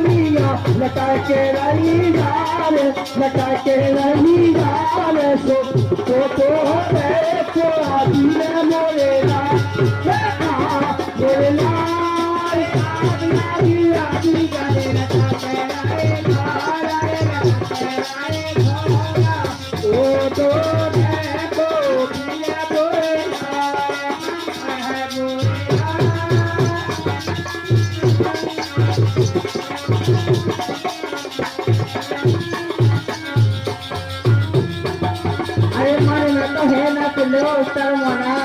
लटाके रही जाने लटाके रही जाने सो तो देखो आदि ने मोरे आदि जाने लटाके ओ तो देखो पिया बोले अरे मारे ना तो है ना तो लो उतर मोना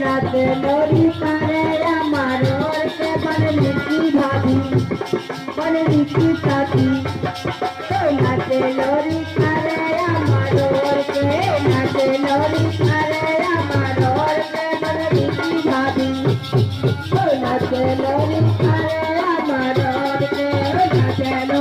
ना ते लोरी करे मारो के बन लिखी भाभी बन लिखी साथी ना ते लोरी करे मारो के ना ते लोरी करे मारो के बन लिखी भाभी ना ते लोरी करे मारो के ना ते